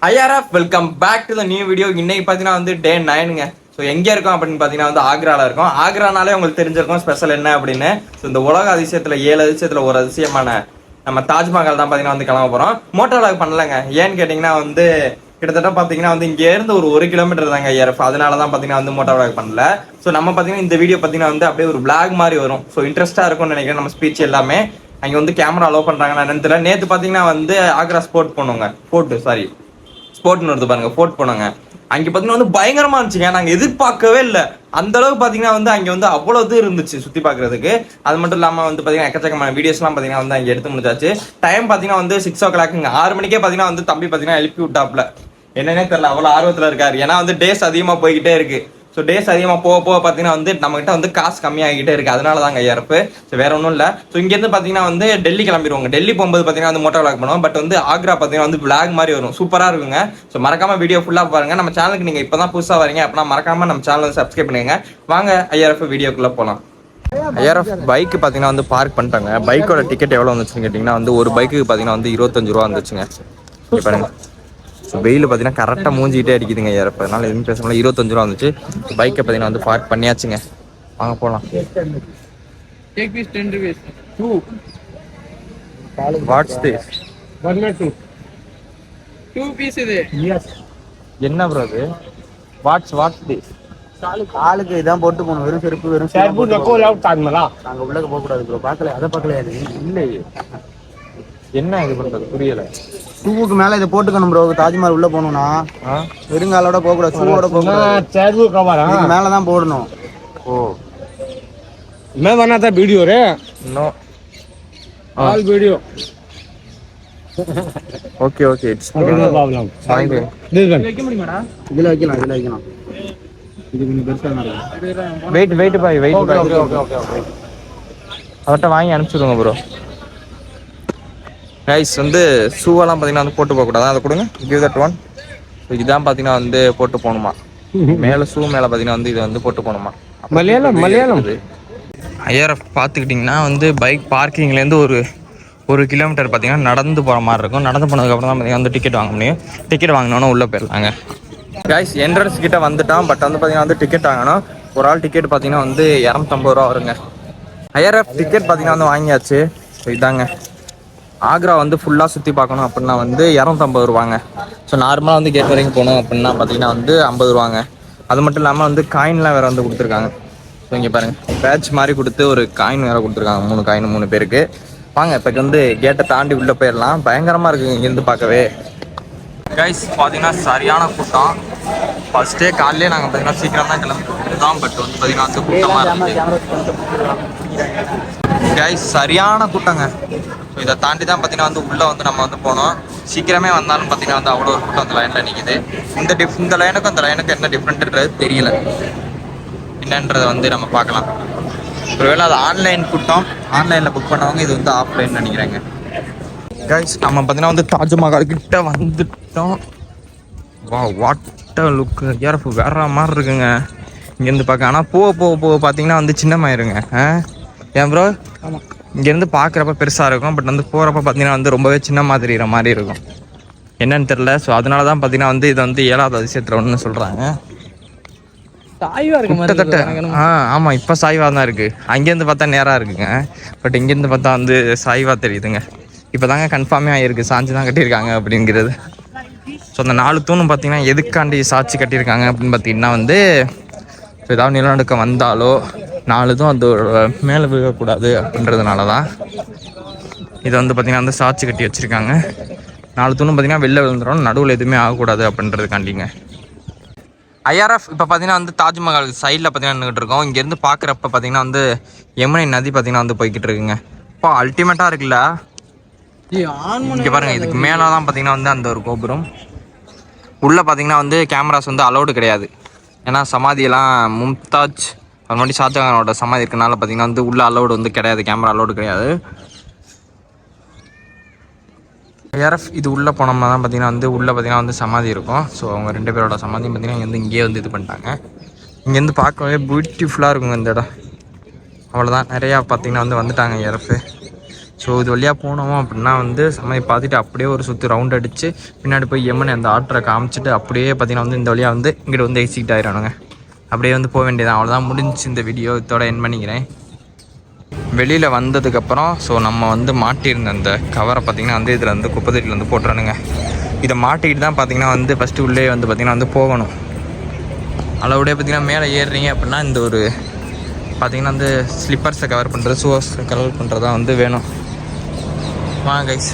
IRF welcome back to the new video. இன்னைக்கு பார்த்தீங்கன்னா வந்து டே 9ங்க. ஸோ எங்கே இருக்கோம் அப்படின்னு பார்த்தீங்கன்னா வந்து ஆக்ராவில் இருக்கும். ஆக்ரானாலே உங்களுக்கு தெரிஞ்சிருக்கும் ஸ்பெஷல் என்ன அப்படின்னு. ஸோ இந்த உலக அதிசயத்தில் 7 அதிசயத்தில் ஒரு அதிசயமான நம்ம தாஜ்மஹால் தான் பார்த்தீங்கன்னா வந்து கிளம்ப போகிறோம். மோட்டோ விளாக் பண்ணலங்க. ஏன்னு கேட்டிங்கன்னா வந்து கிட்டத்தட்ட பார்த்தீங்கன்னா வந்து இங்கேருந்து ஒரு கிலோமீட்டர் தாங்க ஐஆர்எஃப். அதனால தான் பார்த்தீங்கன்னா வந்து மோட்டோ விளாக் பண்ணல. ஸோ நம்ம பார்த்தீங்கன்னா இந்த வீடியோ பார்த்தீங்கன்னா வந்து அப்படியே ஒரு விளாக் மாதிரி வரும். ஸோ இன்ட்ரெஸ்ட்டாக இருக்கும்னு நினைக்கிறேன் நம்ம ஸ்பீச் எல்லாமே. அங்கே வந்து கேமரா அலோவ் பண்ணுறாங்கன்னா என்னன்னு தெரியல. நேற்று பார்த்தீங்கன்னா வந்து ஆக்ரா ஸ்போர்ட்னு வருது பாருங்க, ஃபோர்ட் போனாங்க. அங்கே பார்த்தீங்கன்னா வந்து பயங்கரமா இருந்துச்சுங்க. நாங்கள் எதிர்பார்க்கவே இல்லை. அந்த அளவுக்கு பார்த்தீங்கன்னா வந்து அங்கே வந்து அவ்வளோ இது இருந்துச்சு சுற்றி பார்க்கறதுக்கு. அது மட்டும் இல்லாமல் வந்து பார்த்தீங்கன்னா எக்கச்சக்கமான வீடியோஸ்லாம் பார்த்தீங்கன்னா வந்து அங்கே எடுத்து முடிச்சாச்சு. டைம் பார்த்தீங்கன்னா வந்து 6 o'clock 6 மணிக்கே பார்த்தீங்கன்னா வந்து தம்பி பார்த்தீங்கன்னா எழுப்பி விட்டாப்ல. என்னன்னே தெரியல, அவ்வளோ ஆர்வத்தில் இருக்காரு. ஏன்னா வந்து டேஸ் அதிகமாக போய்கிட்டே இருக்கு. ஸோ டேஸ் அதிகமாக போக பார்த்தீங்கன்னா வந்து நம்மகிட்ட வந்து காசு கம்மியாகிட்டே இருக்கு. அதனால தாங்க ஐஆர்எஃப். ஸோ வேற ஒன்றும் இல்லை. ஸோ இங்கேருந்து பார்த்தீங்கன்னா வந்து டெல்லி கிளம்பிடுவாங்க. டெல்லி போகும்போது பார்த்தீங்கன்னா வந்து மோட்டோ விளாக் பண்ணுவோம். பட் வந்து ஆக்ரா பார்த்தீங்கன்னா வந்து விளாக் மாதிரி வரும். சூப்பராக இருக்குங்க. ஸோ மறக்காம வீடியோ ஃபுல்லாக பாருங்க. நம்ம சேனலுக்கு நீங்கள் இப்போ தான் புதுசாக வரீங்க அப்படின்னா மறக்காம நம்ம சேனல் வந்து சப்ஸ்கிரைப் பண்ணுங்க. வாங்க ஐஆர்எஃப் வீடியோக்குள்ளே போகலாம். ஐஆர்எஃப் பைக் பார்த்தீங்கன்னா வந்து பார்க் பண்ணிட்டாங்க. பைக்கோட டிக்கெட் எவ்வளோ வந்துச்சுன்னு கேட்டிங்கன்னா வந்து ஒரு பைக்கு பார்த்தீங்கன்னா வந்து 25 ரூபா வந்துச்சுங்க. பாருங்க. ஸோ வெயில் பார்த்தீங்கன்னா கரெக்டாக மூஞ்சிக்கிட்டே அடிக்குதுங்க ஐஆர்எஃப். அதனால எதுவும் பேச முடியல. 25 ரூபா வந்துச்சு. பைக்கை பார்த்தீங்கன்னா வந்து பார்க் பண்ணியாச்சுங்க. வாங்க போகலாம். Watts this? என்ன ப்ரோ அது? Watts this? காலுக்கு இதான் போட்டு போகணும். வெறும் செருப்பு வெறும் நாங்க உள்ளக போக கூடாது ப்ரோ. பார்க்கல, அதை பார்க்கலையா? இல்லையே, என்ன இது பண்றது புரியல. ஷூவுக்கு மேல இதை போட்டுக்கணும் ப்ரோ. தாஜ்மஹால் உள்ள போகணும்னா வெறுங்காலோட போக கூடாது, ஷூவோட போக கூடாது. மேலதான் போடணும். ஓ, मैं बना था वीडियो रे no all video okay okay it's no problem fine. This one இதுல வைக்கலாம், இதுல வைக்கலாம். இது கொஞ்சம் பெருசா இருக்கும். வெயிட் பாய், வெயிட் பாய். ओके ओके ओके ओके அவர்கிட்ட வாங்கி அனுப்பிச்சுடுங்க ப்ரோ. கைஸ் வந்து ஷூவெல்லாம் பார்த்தீங்கன்னா வந்து போட்டு போகக்கூடாது. அதை கொடுங்க, கிவ் தட் ஒன். ஸோ இதுதான் பார்த்தீங்கன்னா வந்து போட்டு போகணுமா. மேலே ஷூ மேலே பார்த்தீங்கன்னா வந்து இதை வந்து போட்டு போகணுமா. மலையாளம் ஐஆர்எஃப் பார்த்துக்கிட்டிங்கன்னா வந்து பைக் பார்க்கிங்லேருந்து ஒரு கிலோமீட்டர் பார்த்தீங்கன்னா நடந்து போகிற மாதிரி இருக்கும். நடந்து போனதுக்கப்புறம் தான் பார்த்தீங்கன்னா வந்து டிக்கெட் வாங்க முடியும். டிக்கெட் வாங்கினோன்னா உள்ளே போயிடலாங்க. கைஸ் என்ட்ரன்ஸ் கிட்ட வந்துட்டான். பட் வந்து பார்த்தீங்கன்னா வந்து டிக்கெட் வாங்கணும். ஒரு ஆள் டிக்கெட் பார்த்தீங்கன்னா வந்து 250 ரூபா வருங்க. ஐஆர்எஃப் டிக்கெட் பார்த்தீங்கன்னா வந்து வாங்கியாச்சு. ஸோ இதாங்க. ஆக்ரா வந்து ஃபுல்லாக சுற்றி பார்க்கணும் அப்படின்னா வந்து 250 ரூபாங்க. ஸோ நார்மலாக வந்து கேட் வரைக்கும் போகணும் அப்படின்னா பார்த்தீங்கன்னா வந்து 50 ரூபாங்க. அது மட்டும் இல்லாமல் வந்து காயின்லாம் வேறு வந்து கொடுத்துருக்காங்க. ஸோ இங்கே பாருங்கள், பேட்ச் மாதிரி கொடுத்து ஒரு காயின் வேறு கொடுத்துருக்காங்க. 3 காயின் 3 பேருக்கு. வாங்க இப்போ வந்து கேட்டை தாண்டி உள்ளே போயிடலாம். பயங்கரமாக இருக்குங்க இங்கேருந்து பார்க்கவே. கைஸ் பார்த்தீங்கன்னா சரியான கூட்டம். ஃபர்ஸ்டே காலையிலே நாங்கள் பார்த்தீங்கன்னா சீக்கிரம் தான் கிளம்பிட்டோம். பட் வந்து பார்த்தீங்கன்னா வந்து கூட்டமாக இருந்துச்சு கைஸ், சரியான கூட்டங்க. ஸோ இதை தாண்டி தான் பார்த்தீங்கன்னா வந்து உள்ளே வந்து நம்ம வந்து போனோம். சீக்கிரமே வந்தாலும் பார்த்தீங்கன்னா வந்து அவ்வளோ ஒரு கூட்டம் அந்த லைனில் நிற்கிது. இந்த லைனுக்கும் அந்த லைனுக்கும் என்ன டிஃப்ரெண்ட்ன்றது தெரியல. என்னன்றதை வந்து நம்ம பார்க்கலாம். ஒருவேளை அது ஆன்லைன் கூட்டம், ஆன்லைனில் புக் பண்ணவங்க, இது வந்து ஆஃப்லைன் நினைக்கிறாங்க. கைஸ் நம்ம பார்த்தீங்கன்னா வந்து தாஜ்மஹால் கிட்ட வந்துட்டோம். வா, வாட் லுக். ஐஆர்எஃப் வேற மாதிரி இருக்குங்க இங்கேருந்து பார்க்க. ஆனால் போக பார்த்தீங்கன்னா வந்து சின்னமாயிருங்க. ஏன் ப்ரோ? இங்கேருந்து பார்க்குறப்ப பெருசாக இருக்கும். பட் வந்து போகிறப்ப பார்த்தீங்கன்னா வந்து ரொம்பவே சின்ன மாதிரி இருக்கும். என்னன்னு தெரில. ஸோ அதனால தான் பார்த்தீங்கன்னா வந்து இதை வந்து 7வது அதிசயத்தில் ஒன்று சொல்கிறாங்க. கிட்டத்தட்ட ஆமாம், இப்போ சாய்வாக தான் இருக்குது. அங்கேருந்து பார்த்தா நேராக இருக்குங்க. பட் இங்கேருந்து பார்த்தா வந்து சாய்வாக தெரியுதுங்க. இப்போ தாங்க கன்ஃபார்மே ஆகிருக்கு சாஞ்சி தான் கட்டியிருக்காங்க அப்படிங்கிறது. ஸோ அந்த 4 தூணும் பார்த்தீங்கன்னா எதுக்காண்டி சாட்சி கட்டியிருக்காங்க அப்படின்னு பார்த்தீங்கன்னா வந்து ஏதாவது நிலநடுக்கம் வந்தாலோ 4 இதுவும் அது மேலே விழக்கூடாது அப்படின்றதுனால தான் இதை வந்து பார்த்திங்கன்னா வந்து சாட்சி கட்டி வச்சுருக்காங்க. 4 தூணும் பார்த்திங்கன்னா வெளில விழுந்துடும், நடுவில் எதுவுமே ஆகக்கூடாது அப்படின்றதுக்காண்டிங்க. ஐஆர்எஃப் இப்போ பார்த்தீங்கன்னா வந்து தாஜ்மஹால் சைடில் பார்த்தீங்கன்னா நின்றுட்டு இருக்கோம். இங்கேருந்து பார்க்குறப்ப பார்த்தீங்கன்னா வந்து யமுனை நதி பார்த்தீங்கன்னா வந்து போய்கிட்டு இருக்குங்க. இப்போ அல்டிமேட்டாக இருக்குல்ல. இங்கே பாருங்கள், இதுக்கு மேலே தான் பார்த்தீங்கன்னா வந்து அந்த ஒரு கோபுரம். உள்ளே பார்த்தீங்கன்னா வந்து கேமராஸ் வந்து அலௌடு கிடையாது. ஏன்னா சமாதியெல்லாம் மும்தாஜ் அது மாதிரி ஷாஜகானோட சமாதி இருக்கனால பார்த்தீங்கன்னா வந்து உள்ள அலௌடு வந்து கிடையாது, கேமரா அலௌடு கிடையாது. ஐஆர்எஃப் இது உள்ளே போனோம்னா தான் பார்த்தீங்கன்னா வந்து உள்ளே பார்த்தீங்கன்னா வந்து சமாதி இருக்கும். ஸோ அவங்க 2 பேரோட சமாதியும் பார்த்தீங்கன்னா இங்கேயே வந்து இது பண்ணிட்டாங்க. இங்கேருந்து பார்க்கவே பியூட்டிஃபுல்லாக இருக்குங்க இந்த இடம். அவ்வளோதான், நிறையா பார்த்தீங்கன்னா வந்து வந்துட்டாங்க ஐஆர்எஃப். ஸோ இது வழியாக போனோம் அப்படின்னா வந்து சமையை பார்த்துட்டு அப்படியே ஒரு சுற்று ரவுண்ட் அடித்து பின்னாடி போய் எம்மன் அந்த ஆர்டரை காமிச்சிட்டு அப்படியே பார்த்திங்கன்னா வந்து இந்த வழியாக வந்து இங்கிட்ட வந்து எக்ஸிட் ஆகிடணுங்க. அப்படியே வந்து போக வேண்டியதான். அவ்வளோதான், முடிஞ்சு இந்த வீடியோ இதோட என் பண்ணிக்கிறேன். வெளியில் வந்ததுக்கப்புறம் ஸோ நம்ம வந்து மாட்டியிருந்த அந்த கவரை பார்த்திங்கன்னா வந்து இதில் வந்து குப்பை தொட்டியில் வந்து போட்டுறணுங்க. இதை மாட்டிக்கிட்டு தான் பார்த்திங்கன்னா வந்து ஃபஸ்ட்டு உள்ளே வந்து பார்த்திங்கன்னா வந்து போகணும். அளவுடைய பார்த்திங்கன்னா மேலே ஏறுறீங்க அப்படின்னா இந்த ஒரு பார்த்திங்கன்னா வந்து ஸ்லிப்பர்ஸை கவர் பண்ணுறது, ஷூஸை கவர் பண்ணுறது தான் வந்து வேணும். வாங்க கைஸ்.